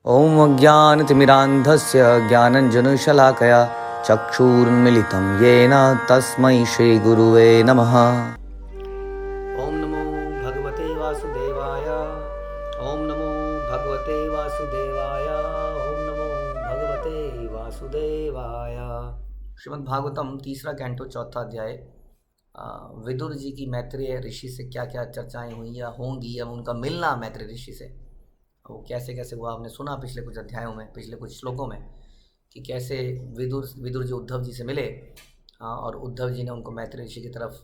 ॐ अज्ञानतिमिरान्धस्य ज्ञानञ्जनशलाकया चक्षुरुन्मिलितं येन तस्मै श्रीगुरुवे नमः। ॐ नमो भगवते वासुदेवाय। ॐ नमो भगवते वासुदेवाय। ॐ नमो भगवते वासुदेवाय। श्रीमद्भागवतम तीसरा कैंटो चौथा अध्याय। विदुर जी की मैत्रेय ऋषि से क्या क्या चर्चाएं हुई या होंगी, या उनका मिलना मैत्रेय ऋषि से वो कैसे कैसे हुआ, आपने सुना पिछले कुछ अध्यायों में, पिछले कुछ श्लोकों में, कि कैसे विदुर जी उद्धव जी से मिले और उद्धव जी ने उनको मैत्रेय ऋषि की तरफ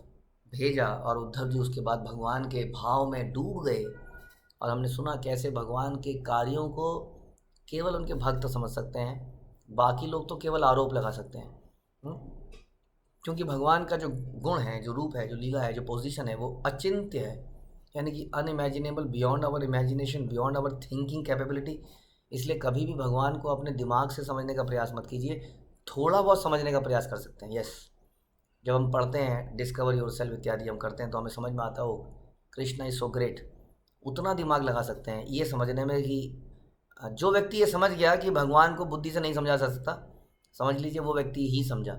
भेजा और उद्धव जी उसके बाद भगवान के भाव में डूब गए। और हमने सुना कैसे भगवान के कार्यों को केवल उनके भक्त समझ सकते हैं, बाकी लोग तो केवल आरोप लगा सकते हैं। क्योंकि भगवान का जो गुण है, जो रूप है, जो लीला है, जो पोजीशन है, वो अचिंत्य है, यानी कि unimaginable, beyond our imagination, beyond our thinking capability. इसलिए कभी भी भगवान को अपने दिमाग से समझने का प्रयास मत कीजिए, थोड़ा बहुत समझने का प्रयास कर सकते हैं। यस, जब हम पढ़ते हैं डिस्कवर योरसेल्फ इत्यादि हम करते हैं तो हमें समझ में आता हो कृष्णा इज सो ग्रेट, उतना दिमाग लगा सकते हैं ये समझने में कि जो व्यक्ति ये समझ गया कि भगवान को बुद्धि से नहीं समझा जा सकता, समझ लीजिए वो व्यक्ति ही समझा।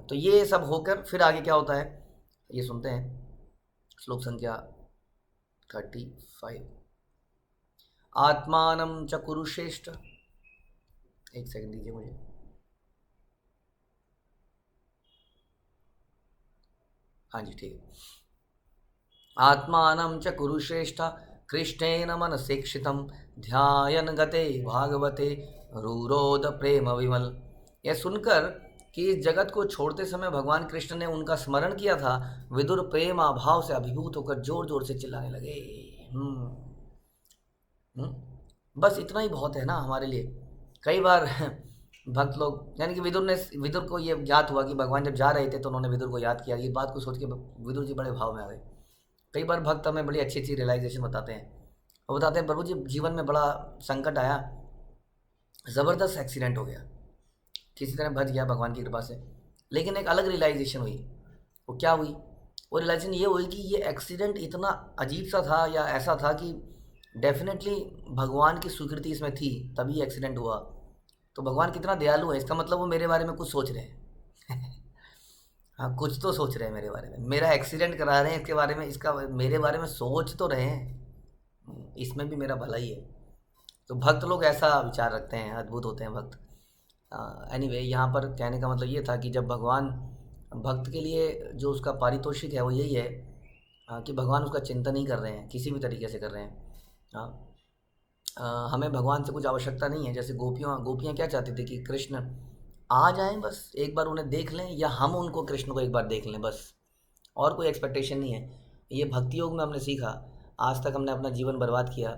तो ये सब होकर फिर आगे क्या होता है ये सुनते हैं। श्लोक संख्या 35। आत्मानं च कुरुश्रेष्ठ। एक सेकंड दीजिए मुझे। हाँ जी, ठीक है। आत्मानं च कुरुश्रेष्ठ कृष्णेन मनसेक्षितं ध्यायन् गते भागवते रूरोद प्रेम विमल। यह सुनकर कि इस जगत को छोड़ते समय भगवान कृष्ण ने उनका स्मरण किया था, विदुर प्रेम अभाव से अभिभूत होकर जोर जोर से चिल्लाने लगे। बस इतना ही बहुत है ना हमारे लिए। कई बार भक्त लोग, यानी कि विदुर को ये ज्ञात हुआ कि भगवान जब जा रहे थे तो उन्होंने विदुर को याद किया। ये बात को सोच के विदुर जी बड़े भाव में आ गए। कई बार भक्त हमें बड़ी अच्छी अच्छी रियलाइजेशन बताते हैं और बताते हैं, प्रभु जी जीवन में बड़ा संकट आया, ज़बरदस्त एक्सीडेंट हो गया, किसी तरह बच गया भगवान की कृपा से, लेकिन एक अलग रियलाइजेशन हुई। वो क्या हुई? वो रियलाइजेशन ये हुई कि ये एक्सीडेंट इतना अजीब सा था या ऐसा था कि डेफिनेटली भगवान की स्वीकृति इसमें थी, तभी एक्सीडेंट हुआ। तो भगवान कितना दयालु है, इसका मतलब वो मेरे बारे में कुछ सोच रहे हैं। हाँ, कुछ तो सोच रहे हैं मेरे बारे में, मेरा एक्सीडेंट करा रहे हैं इसके बारे में, इसका मेरे बारे में सोच तो रहे हैं, इसमें भी मेरा भला ही है। तो भक्त लोग ऐसा विचार रखते हैं, अद्भुत होते हैं भक्त। एनीवे, यहाँ पर कहने का मतलब ये था कि जब भगवान भक्त के लिए जो उसका पारितोषिक है वो यही है कि भगवान उसका चिंतन ही कर रहे हैं, किसी भी तरीके से कर रहे हैं। हमें भगवान से कुछ आवश्यकता नहीं है। जैसे गोपियाँ क्या चाहती थी कि कृष्ण आ जाएं, बस एक बार उन्हें देख लें, या हम उनको कृष्ण को एक बार देख लें, बस, और कोई एक्सपेक्टेशन नहीं है। ये भक्ति योग में हमने सीखा। आज तक हमने अपना जीवन बर्बाद किया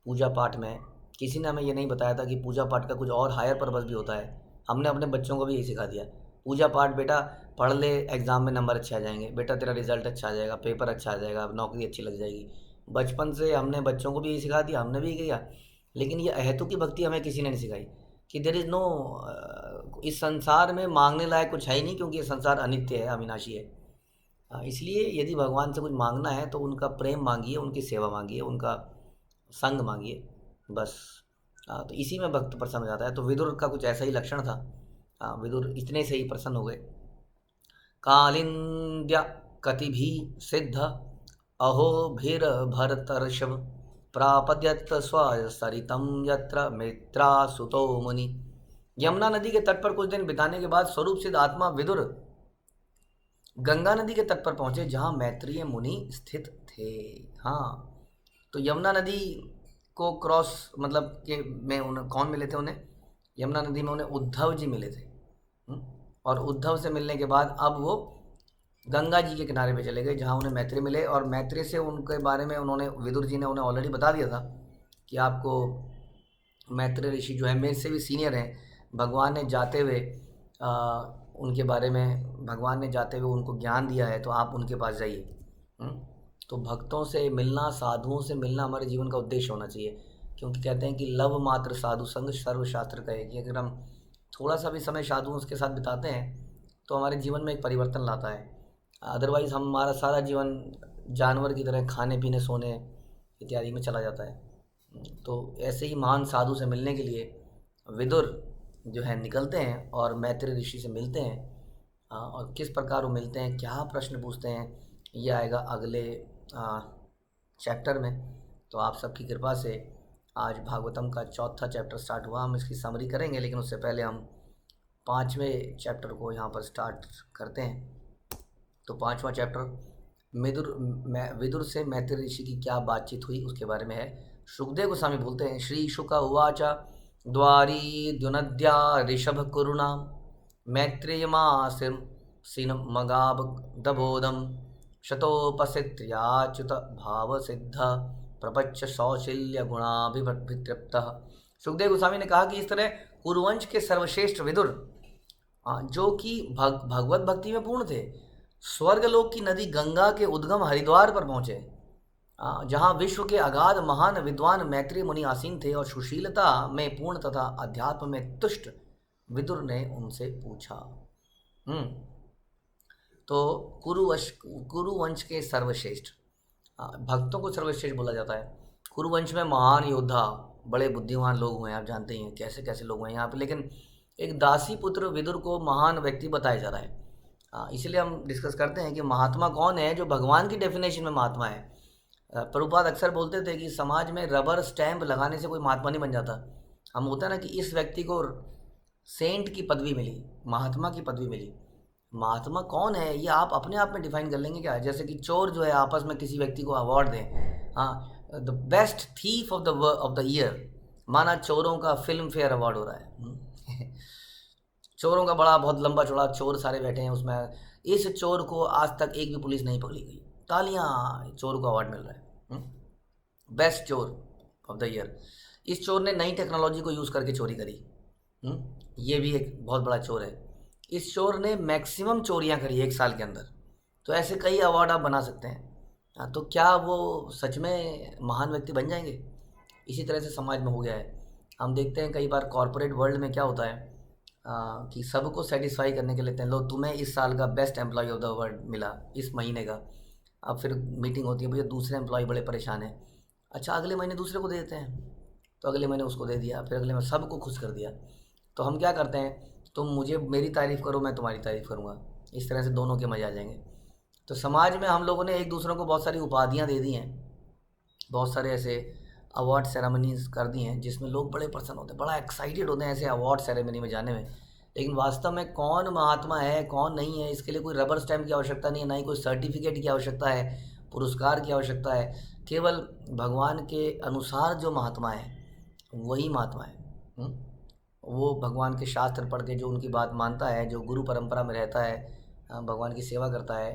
पूजा पाठ में। किसी ने हमें ये नहीं बताया था कि पूजा पाठ का कुछ और हायर पर्पस भी होता है। हमने अपने बच्चों को भी यही सिखा दिया, पूजा पाठ बेटा पढ़ ले, एग्ज़ाम में नंबर अच्छे आ जाएंगे, बेटा तेरा रिजल्ट अच्छा आ जाएगा, पेपर अच्छा आ जाएगा, नौकरी अच्छी लग जाएगी। बचपन से हमने बच्चों को भी यही सिखा दिया, हमने भी किया। लेकिन ये अहेतु की भक्ति हमें किसी ने नहीं सिखाई कि देयर इज़ नो, इस संसार में मांगने लायक कुछ है ही नहीं, क्योंकि ये संसार अनित्य है, अविनाशी है। इसलिए यदि भगवान से कुछ मांगना है तो उनका प्रेम मांगिए, उनकी सेवा मांगिए, उनका संग मांगिए, बस। तो इसी में भक्त प्रसन्न हो जाता है। तो विदुर का कुछ ऐसा ही लक्षण था। विदुर इतने से ही प्रसन्न हो गए। कालिंद्य कतिभि सिद्ध अहो भीर भरतर्षभ प्रापद्यत स्वसरितम यत्र मित्रा सुतो मुनि। यमुना नदी के तट पर कुछ दिन बिताने के बाद स्वरूप सिद्ध आत्मा विदुर गंगा नदी के तट पर पहुंचे, जहां मैत्रेय मुनि स्थित थे। हाँ, तो यमुना नदी को क्रॉस मतलब कि में उन्हें कौन मिले थे? उन्हें यमुना नदी में उन्हें उद्धव जी मिले थे। और उद्धव से मिलने के बाद अब वो गंगा जी के किनारे पे चले गए, जहाँ उन्हें मैत्रेय मिले। और मैत्रेय से उनके बारे में उन्होंने, विदुर जी ने उन्हें ऑलरेडी बता दिया था कि आपको मैत्रेय ऋषि जो है मेरे से भी सीनियर हैं। भगवान ने जाते हुए उनके बारे में, भगवान ने जाते हुए उनको ज्ञान दिया है, तो आप उनके पास जाइए। तो भक्तों से मिलना, साधुओं से मिलना हमारे जीवन का उद्देश्य होना चाहिए। क्योंकि कहते हैं कि लव मात्र साधु संग सर्वशास्त्र कहे, कि अगर हम थोड़ा सा भी समय साधुओं के साथ बिताते हैं तो हमारे जीवन में एक परिवर्तन लाता है। अदरवाइज़ हमारा सारा जीवन जानवर की तरह खाने पीने सोने इत्यादि में चला जाता है। तो ऐसे ही महान साधु से मिलने के लिए विदुर जो है निकलते हैं और मैत्री ऋषि से मिलते हैं। और किस प्रकार वो मिलते हैं, क्या प्रश्न पूछते हैं, ये आएगा अगले चैप्टर में। तो आप सबकी कृपा से आज भागवतम का चौथा चैप्टर स्टार्ट हुआ। हम इसकी समरी करेंगे, लेकिन उससे पहले हम पाँचवें चैप्टर को यहाँ पर स्टार्ट करते हैं। तो पाँचवा चैप्टर विदुर से मैत्री ऋषि की क्या बातचीत हुई उसके बारे में है। सुखदेव गोस्वामी बोलते हैं, श्री शुक उवाच द्वारी द्युनद्या ऋषभ कुरुणा मैत्रेयमासिम सिनमगाब दबोदम शतोपसित्याच्युत भाव सिद्ध प्रपच्च सौशील्य गुणाभितृप्त। सुखदेव गोस्वामी ने कहा कि इस तरह कुरुवंश के सर्वश्रेष्ठ विदुर, जो कि भगवत भक्ति में पूर्ण थे, स्वर्गलोक की नदी गंगा के उद्गम हरिद्वार पर पहुँचे, जहाँ विश्व के अगाध महान विद्वान मैत्री मुनि आसीन थे, और सुशीलता में पूर्ण तथा अध्यात्म में तुष्ट विदुर ने उनसे पूछा। तो कुरुवंश के सर्वश्रेष्ठ भक्तों को सर्वश्रेष्ठ बोला जाता है। कुरुवंश में महान योद्धा, बड़े बुद्धिमान लोग हुए हैं, आप जानते ही हैं कैसे कैसे लोग हुए हैं यहाँ पे, लेकिन एक दासी पुत्र विदुर को महान व्यक्ति बताया जा रहा है। इसलिए हम डिस्कस करते हैं कि महात्मा कौन है, जो भगवान की डेफिनेशन में महात्मा है। प्रभुपाद अक्सर बोलते थे कि समाज में रबर स्टैंप लगाने से कोई महात्मा नहीं बन जाता। हम होता है ना कि इस व्यक्ति को सेंट की पदवी मिली, महात्मा की पदवी मिली। महात्मा कौन है ये आप अपने आप में डिफाइन कर लेंगे क्या? जैसे कि चोर जो है आपस में किसी व्यक्ति को अवार्ड दें, हाँ, the best thief of the year, माना चोरों का फिल्म फेयर अवार्ड हो रहा है। चोरों का बड़ा बहुत लंबा चौड़ा चोर सारे बैठे हैं उसमें, इस चोर को आज तक एक भी पुलिस नहीं पकड़ी गई, तालियां, चोर को अवार्ड मिल रहा है, बेस्ट चोर ऑफ द ईयर। इस चोर ने नई टेक्नोलॉजी को यूज़ करके चोरी करी, ये भी एक बहुत बड़ा चोर है। इस चोर ने मैक्सिमम चोरियां करी एक साल के अंदर। तो ऐसे कई अवार्ड आप बना सकते हैं। तो क्या वो सच में महान व्यक्ति बन जाएंगे? इसी तरह से समाज में हो गया है। हम देखते हैं कई बार कॉरपोरेट वर्ल्ड में क्या होता है कि सबको सेटिस्फाई करने के लिए कहते हैं, लो तुम्हें इस साल का best employee of the world मिला इस महीने का। अब फिर मीटिंग होती है, भैया दूसरे एम्प्लॉय बड़े परेशान हैं, अच्छा अगले महीने दूसरे को दे देते हैं, तो अगले महीने उसको दे दिया, फिर अगले महीने सबको खुश कर दिया। तो हम क्या करते हैं, तुम मुझे मेरी तारीफ़ करो, मैं तुम्हारी तारीफ़ करूँगा, इस तरह से दोनों के मज़े आ जाएंगे। तो समाज में हम लोगों ने एक दूसरों को बहुत सारी उपाधियाँ दे दी हैं, बहुत सारे ऐसे अवार्ड सेरेमनीज़ कर दी हैं जिसमें लोग बड़े प्रसन्न होते हैं, बड़ा एक्साइटेड होते हैं ऐसे अवार्ड सेरेमनी में जाने में। लेकिन वास्तव में कौन महात्मा है कौन नहीं है, इसके लिए कोई रबर स्टैम्प की आवश्यकता नहीं है, ना ही कोई सर्टिफिकेट की आवश्यकता है, पुरस्कार की आवश्यकता है। केवल भगवान के अनुसार जो महात्मा है वही महात्मा है। वो भगवान के शास्त्र पढ़ के जो उनकी बात मानता है, जो गुरु परंपरा में रहता है, भगवान की सेवा करता है,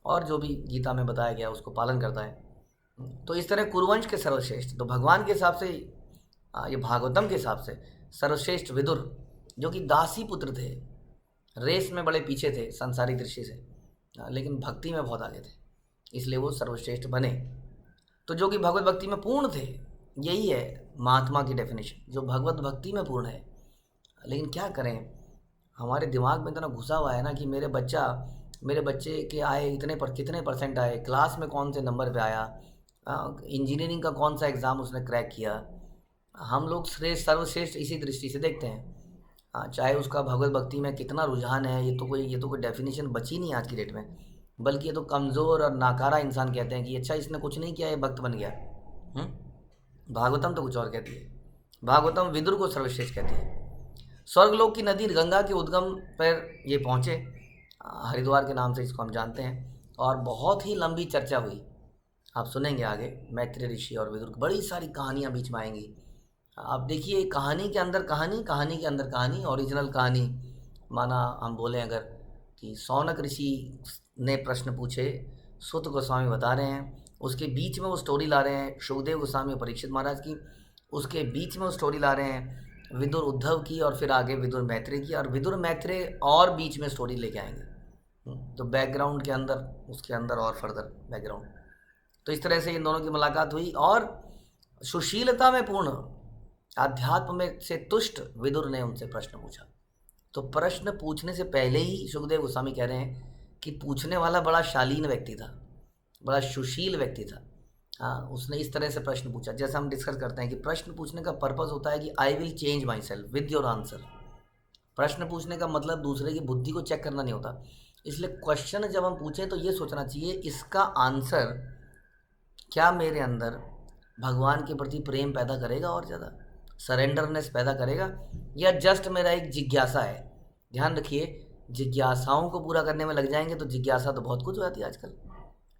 और जो भी गीता में बताया गया उसको पालन करता है। तो इस तरह कुरुवंश के सर्वश्रेष्ठ, तो भगवान के हिसाब से, ये भागवतम के हिसाब से सर्वश्रेष्ठ विदुर, जो कि दासी पुत्र थे, रेस में बड़े पीछे थे संसारी दृष्टि से, लेकिन भक्ति में बहुत आगे थे, इसलिए वो सर्वश्रेष्ठ बने। तो जो कि भगवत भक्ति में पूर्ण थे, यही है महात्मा की डेफिनेशन, जो भगवत भक्ति में पूर्ण है। लेकिन क्या करें, हमारे दिमाग में इतना घुसा हुआ है ना कि मेरे बच्चे के आए इतने पर कितने परसेंट आए, क्लास में कौन से नंबर पे आया, इंजीनियरिंग का कौन सा एग्ज़ाम उसने क्रैक किया। हम लोग सर्वश्रेष्ठ इसी दृष्टि से देखते हैं। चाहे उसका भगवत भक्ति में कितना रुझान है, ये तो कोई डेफिनेशन बची नहीं आज की डेट में, बल्कि ये तो कमज़ोर और नाकारा इंसान कहते हैं कि अच्छा इसने कुछ नहीं किया, ये भक्त बन गया। भागवतम तो कुछ और कहती है, भागवतम विदुर को सर्वश्रेष्ठ कहती है। स्वर्गलोक की नदी गंगा के उद्गम पर ये पहुँचे, हरिद्वार के नाम से इसको हम जानते हैं, और बहुत ही लंबी चर्चा हुई, आप सुनेंगे आगे। मैत्री ऋषि और विदुर, बड़ी सारी कहानियाँ बीच में आएंगी। आप देखिए, कहानी के अंदर कहानी, कहानी के अंदर कहानी, ओरिजिनल कहानी। माना हम बोलें अगर कि सौनक ऋषि ने प्रश्न पूछे, सुत गोस्वामी बता रहे हैं, उसके बीच में वो स्टोरी ला रहे हैं सुखदेव गोस्वामी और परीक्षित महाराज की, उसके बीच में वो स्टोरी ला रहे हैं विदुर उद्धव की, और फिर आगे विदुर मैत्रेय की, और विदुर मैत्रेय और बीच में स्टोरी लेके आएंगे। तो बैकग्राउंड के अंदर, उसके अंदर और फर्दर बैकग्राउंड। तो इस तरह से इन दोनों की मुलाकात हुई, और सुशीलता में पूर्ण, आध्यात्म में से तुष्ट विदुर ने उनसे प्रश्न पूछा। तो प्रश्न पूछने से पहले ही सुखदेव गोस्वामी कह रहे हैं कि पूछने वाला बड़ा शालीन व्यक्ति था, बड़ा सुशील व्यक्ति था। हाँ, उसने इस तरह से प्रश्न पूछा। जैसा हम डिस्कस करते हैं कि प्रश्न पूछने का पर्पस होता है कि I will change my self with your answer. प्रश्न पूछने का मतलब दूसरे की बुद्धि को चेक करना नहीं होता। इसलिए क्वेश्चन जब हम पूछें तो ये सोचना चाहिए इसका आंसर क्या मेरे अंदर भगवान के प्रति प्रेम पैदा करेगा, और ज़्यादा सरेंडरनेस पैदा करेगा, या जस्ट मेरा एक जिज्ञासा है। ध्यान रखिए, जिज्ञासाओं को पूरा करने में लग जाएंगे तो जिज्ञासा तो बहुत कुछ हो जाती है आजकल।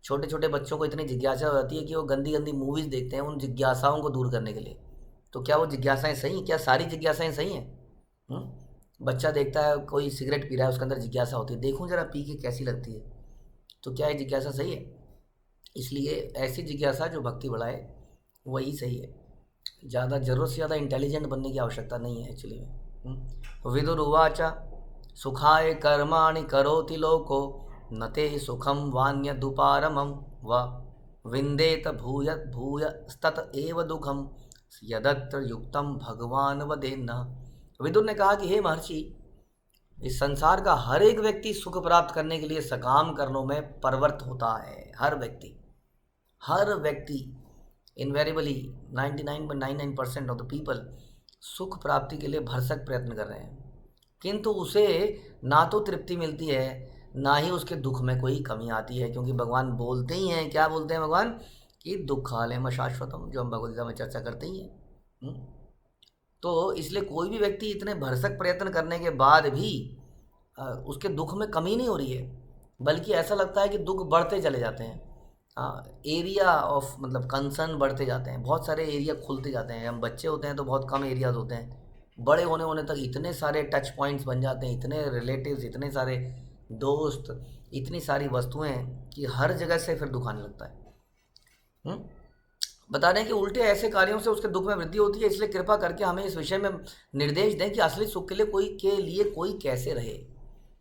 छोटे छोटे बच्चों को इतनी जिज्ञासा हो जाती है कि वो गंदी गंदी मूवीज़ देखते हैं उन जिज्ञासाओं को दूर करने के लिए। तो क्या वो जिज्ञासाएं सही हैं? क्या सारी जिज्ञासाएं सही हैं? बच्चा देखता है कोई सिगरेट पी रहा है, उसके अंदर जिज्ञासा होती है, देखूं जरा पी के कैसी लगती है। तो क्या ये जिज्ञासा सही है? इसलिए ऐसी जिज्ञासा जो भक्ति बढ़ाए वही सही है। ज़्यादा ज़रूरत से ज़्यादा इंटेलिजेंट बनने की आवश्यकता नहीं है एक्चुअली में। विदुरुवाच सुखाय कर्माणि करोति लोको न ते सुखम वान्यदुपारमं व विंदेत भूय भूयस्तत एव दुखम यदत्र युक्तम भगवान वदेन्न। विदुर ने कहा कि हे महर्षि, इस संसार का हर एक व्यक्ति सुख प्राप्त करने के लिए सकाम कर्मों में प्रवृत्त होता है। हर व्यक्ति इनवेरिबली 99.99% ऑफ द पीपल सुख प्राप्ति के लिए भरसक प्रयत्न कर रहे हैं, किंतु उसे ना तो तृप्ति मिलती है ना ही उसके दुख में कोई कमी आती है। क्योंकि भगवान बोलते ही हैं, क्या बोलते हैं भगवान, कि दुखालयम शाश्वतम, जो हम भगवद गीता में चर्चा करते ही हैं। तो इसलिए कोई भी व्यक्ति इतने भरसक प्रयत्न करने के बाद भी उसके दुख में कमी नहीं हो रही है, बल्कि ऐसा लगता है कि दुख बढ़ते चले जाते हैं। एरिया ऑफ मतलब कंसर्न बढ़ते जाते हैं, बहुत सारे एरिया खुलते जाते हैं। हम बच्चे होते हैं तो बहुत कम एरियाज होते हैं, बड़े होने होने तक इतने सारे टच पॉइंट्स बन जाते हैं, इतने रिलेटिव्स, इतने सारे दोस्त, इतनी सारी वस्तुएं कि हर जगह से फिर दुख आने लगता है। बता रहे हैं कि उल्टे ऐसे कार्यों से उसके दुख में वृद्धि होती है। इसलिए कृपा करके हमें इस विषय में निर्देश दें कि असली सुख के लिए कोई कैसे रहे।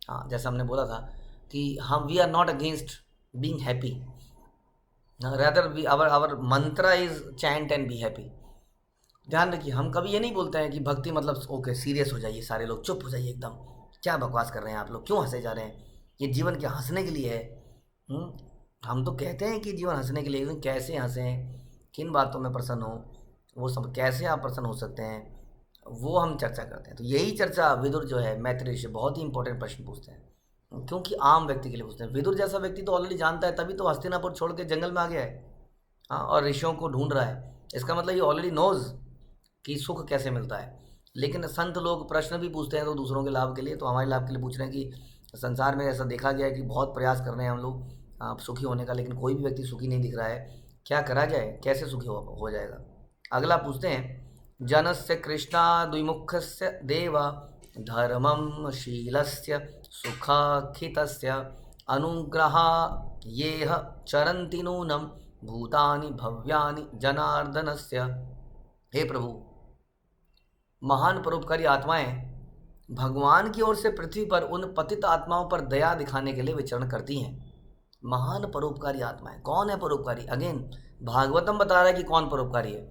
हाँ, जैसा हमने बोला था कि we are not against being happy, rather we our mantra is chant and be happy. ध्यान रखिए, हम कभी ये नहीं बोलते हैं कि भक्ति मतलब ओके सीरियस हो जाइए, सारे लोग चुप हो जाइए एकदम, क्या बकवास कर रहे हैं आप लोग, क्यों हंसे जा रहे हैं, ये जीवन क्या हंसने के लिए है? हम तो कहते हैं कि जीवन हंसने के लिए, लेकिन कैसे हंसें, किन बातों में प्रसन्न हो, वो सब कैसे आप प्रसन्न हो सकते हैं, वो हम चर्चा करते हैं। तो यही चर्चा विदुर जो है मैत्री ऋषि बहुत ही इंपॉर्टेंट प्रश्न पूछते हैं, क्योंकि आम व्यक्ति के लिए पूछते हैं। विदुर जैसा व्यक्ति तो ऑलरेडी जानता है, तभी तो हस्तिनापुर छोड़ के जंगल में आ गया है। हाँ, और ऋषियों को ढूंढ रहा है। इसका मतलब ये ऑलरेडी नोज कि सुख कैसे मिलता है। लेकिन संत लोग प्रश्न भी पूछते हैं तो दूसरों के लाभ के लिए, तो हमारे लाभ के लिए पूछ रहे हैं कि संसार में ऐसा देखा गया है कि बहुत प्रयास कर रहे हैं हम लोग सुखी होने का, लेकिन कोई भी व्यक्ति सुखी नहीं दिख रहा है, क्या करा जाए, कैसे सुखी हो जाएगा। अगला पूछते हैं, जनस्य कृष्णाद्विमुखस्य देव धर्मम शीलस्य सुखाखितस्य अनुग्रहा येह चरन्ति नूनम भूतानि भव्यानि जनार्दनस्य। हे प्रभु, महान परोपकारी आत्माएं भगवान की ओर से पृथ्वी पर उन पतित आत्माओं पर दया दिखाने के लिए विचरण करती हैं। महान परोपकारी आत्माएं, कौन है परोपकारी? अगेन भागवतम बता रहा है कि कौन परोपकारी है।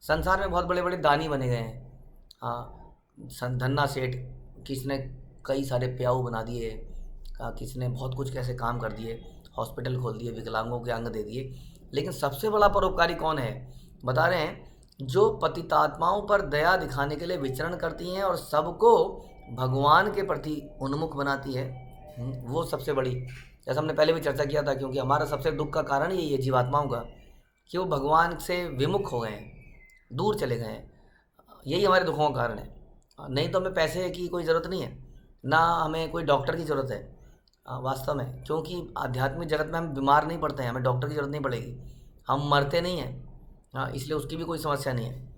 संसार में बहुत बड़े बड़े दानी बने गए हैं। हाँ, धन्ना सेठ, किसने कई सारे प्याऊ बना दिए, किसने बहुत कुछ कैसे काम कर दिए, हॉस्पिटल खोल दिए, विकलांगों के अंग दे दिए। लेकिन सबसे बड़ा परोपकारी कौन है? बता रहे हैं, जो पतितात्माओं पर दया दिखाने के लिए विचरण करती हैं और सबको भगवान के प्रति उन्मुख बनाती है, वो सबसे बड़ी। जैसा हमने पहले भी चर्चा किया था, क्योंकि हमारा सबसे दुख का कारण यही है जीवात्माओं का, कि वो भगवान से विमुख हो गए हैं, दूर चले गए हैं। यही हमारे दुखों का कारण है। नहीं तो हमें पैसे की कोई ज़रूरत नहीं है, ना हमें कोई डॉक्टर की ज़रूरत है वास्तव में, क्योंकि आध्यात्मिक जगत में हम बीमार नहीं पड़ते हैं, हमें डॉक्टर की ज़रूरत नहीं पड़ेगी, हम मरते नहीं हैं। इसलिए उसकी भी कोई समस्या नहीं है,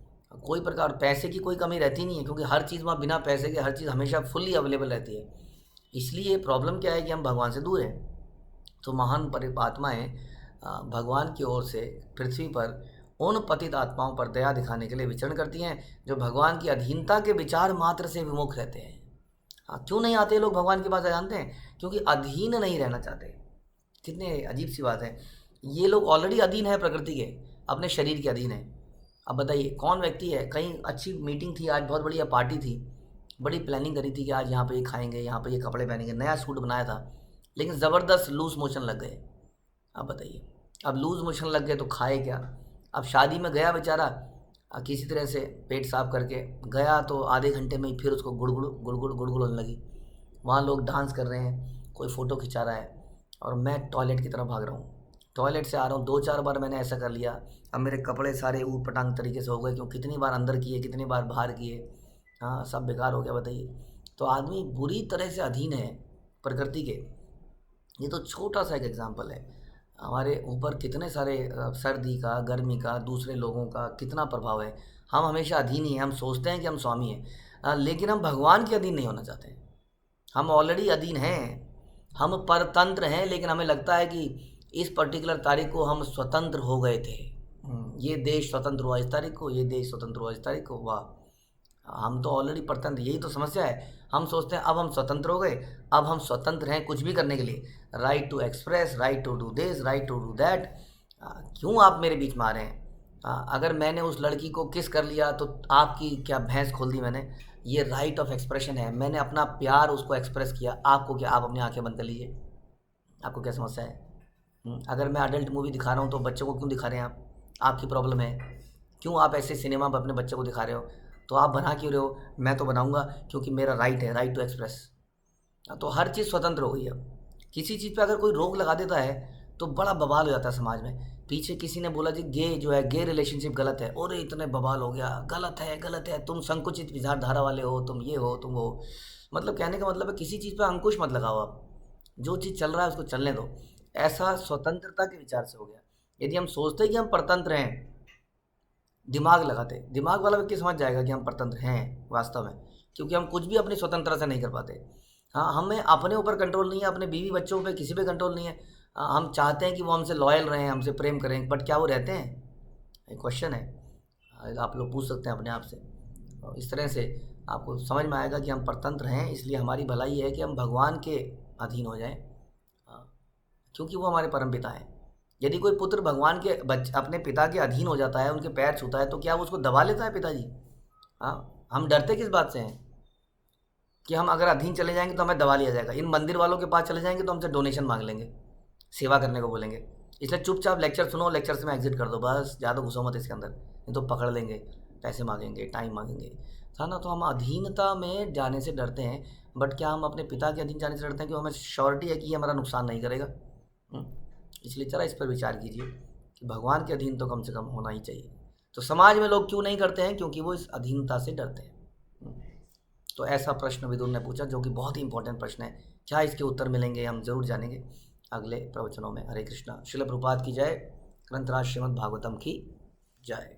कोई प्रकार पैसे की कोई कमी रहती नहीं है, क्योंकि हर चीज़ वहाँ बिना पैसे के हर चीज़ हमेशा फुल्ली अवेलेबल रहती है। इसलिए प्रॉब्लम क्या है कि हम भगवान से दूर हैं। तो महान आत्माएँ भगवान की ओर से पृथ्वी पर उन पतित आत्माओं पर दया दिखाने के लिए विचरण करती हैं जो भगवान की अधीनता के विचार मात्र से विमुख रहते हैं। क्यों नहीं आते लोग भगवान के पास, जानते हैं? क्योंकि अधीन नहीं रहना चाहते। कितने अजीब सी बात है, ये लोग ऑलरेडी अधीन है प्रकृति के, अपने शरीर के अधीन है। अब बताइए कौन व्यक्ति है, कहीं अच्छी मीटिंग थी, आज बहुत बढ़िया पार्टी थी, बड़ी प्लानिंग करी थी कि आज यहाँ पे ये खाएंगे, यहाँ पे ये कपड़े पहनेंगे, नया सूट बनाया था, लेकिन ज़बरदस्त लूज मोशन लग गए। अब बताइए अब लूज़ मोशन लग गए तो खाए क्या। अब शादी में गया बेचारा, किसी तरह से पेट साफ करके गया, तो आधे घंटे में ही फिर उसको गुड़गुड़ गुड़गुड़ गुड़गुड़ होने लगी। वहाँ लोग डांस कर रहे हैं, कोई फ़ोटो खिंचा रहा है, और मैं टॉयलेट की तरफ भाग रहा हूँ। टॉयलेट से आ रहा हूँ, 2-4 बार मैंने ऐसा कर लिया। अब मेरे कपड़े सारे ऊट पटांग तरीके से हो गए, क्यों कितनी बार अंदर किए, कितनी बार बाहर किए। हाँ, सब बेकार हो गया, बताइए। तो आदमी बुरी तरह से अधीन है प्रकृति के। ये तो छोटा सा एक एग्जाम्पल है। हमारे ऊपर कितने सारे सर्दी का, गर्मी का, दूसरे लोगों का कितना प्रभाव है। हम हमेशा अधीन ही हैं, हम सोचते हैं कि हम स्वामी हैं, लेकिन हम भगवान के अधीन नहीं होना चाहते। हम ऑलरेडी अधीन हैं, हम परतंत्र हैं, लेकिन हमें लगता है कि इस पर्टिकुलर तारीख को हम स्वतंत्र हो गए थे। ये देश स्वतंत्र हुआ इस तारीख को, ये देश स्वतंत्र हुआ इस तारीख को। वाह, हम तो ऑलरेडी परतंत्र। यही तो समस्या है। हम सोचते हैं अब हम स्वतंत्र हो गए, अब हम स्वतंत्र हैं कुछ भी करने के लिए। Right to express, right to do this, right to do that. क्यों आप मेरे बीच में आ रहे हैं? अगर मैंने उस लड़की को किस कर लिया तो आपकी क्या भैंस खोल दी मैंने? ये राइट ऑफ एक्सप्रेशन है। मैंने अपना प्यार उसको एक्सप्रेस किया, आपको क्या? आप अपनी आंखें बंद कर लीजिए, आपको क्या समस्या है? अगर मैं अडल्ट मूवी दिखा रहा हूँ तो बच्चों को क्यों दिखा रहे हैं आप? आपकी प्रॉब्लम है। क्यों आप ऐसे सिनेमा में अपने बच्चे को दिखा रहे हो? तो आप बना क्यों रहे हो? मैं तो बनाऊंगा क्योंकि मेरा राइट है, राइट टू एक्सप्रेस। तो हर चीज़ स्वतंत्र हो गई। अब किसी चीज़ पे अगर कोई रोक लगा देता है तो बड़ा बवाल हो जाता है समाज में। पीछे किसी ने बोला जी गे जो है, गे रिलेशनशिप गलत है, और इतने बवाल हो गया, गलत है गलत है, तुम संकुचित विचारधारा वाले हो, तुम ये हो, तुम हो। मतलब कहने का मतलब है किसी चीज़ पे अंकुश मत लगाओ आप, जो चीज़ चल रहा है उसको चलने दो। ऐसा स्वतंत्रता के विचार से हो गया। यदि हम सोचते हैं कि हम परतंत्र हैं, दिमाग लगाते, दिमाग वाला व्यक्ति समझ जाएगा कि हम परतंत्र हैं वास्तव में, क्योंकि हम कुछ भी अपनी स्वतंत्रता से नहीं कर पाते। हाँ, हमें अपने ऊपर कंट्रोल नहीं है, अपने बीवी बच्चों पे किसी पे कंट्रोल नहीं है। हम चाहते हैं कि वो हमसे लॉयल रहें, हमसे प्रेम करें, बट क्या वो रहते हैं? एक क्वेश्चन है, आप लोग पूछ सकते हैं अपने आप से। और इस तरह से आपको समझ में आएगा कि हम परतंत्र हैं, इसलिए हमारी भलाई है कि हम भगवान के अधीन हो जाएं, क्योंकि वो हमारे परम पिता हैं। यदि कोई पुत्र भगवान के अपने पिता के अधीन हो जाता है, उनके पैर छूता है, तो क्या वो उसको दबा लेता है पिताजी? हाँ, हम डरते किस बात से हैं कि हम अगर अधीन चले जाएंगे तो हमें दबा लिया जाएगा। इन मंदिर वालों के पास चले जाएंगे तो हमसे डोनेशन मांग लेंगे, सेवा करने को बोलेंगे। इसलिए चुपचाप लेक्चर सुनो, लेक्चर से मैं एग्जिट कर दो, बस ज़्यादा घुसो मत इसके अंदर, नहीं तो पकड़ लेंगे, पैसे मांगेंगे, टाइम मांगेंगे, था ना। तो हम अधीनता में जाने से डरते हैं, बट क्या हम अपने पिता के अधीन जाने से डरते हैं कि हमें श्योरिटी है कि ये हमारा नुकसान नहीं करेगा? इसलिए ज़रा इस पर विचार कीजिए कि भगवान के अधीन तो कम से कम होना ही चाहिए। तो समाज में लोग क्यों नहीं करते हैं? क्योंकि वो इस अधीनता से डरते हैं। तो ऐसा प्रश्न विदुर ने पूछा, जो कि बहुत ही इंपॉर्टेंट प्रश्न है। क्या इसके उत्तर मिलेंगे हम ज़रूर जानेंगे अगले प्रवचनों में। हरे कृष्णा। श्रील प्रभुपाद की जय। ग्रंथराज श्रीमद् भागवतम की जय।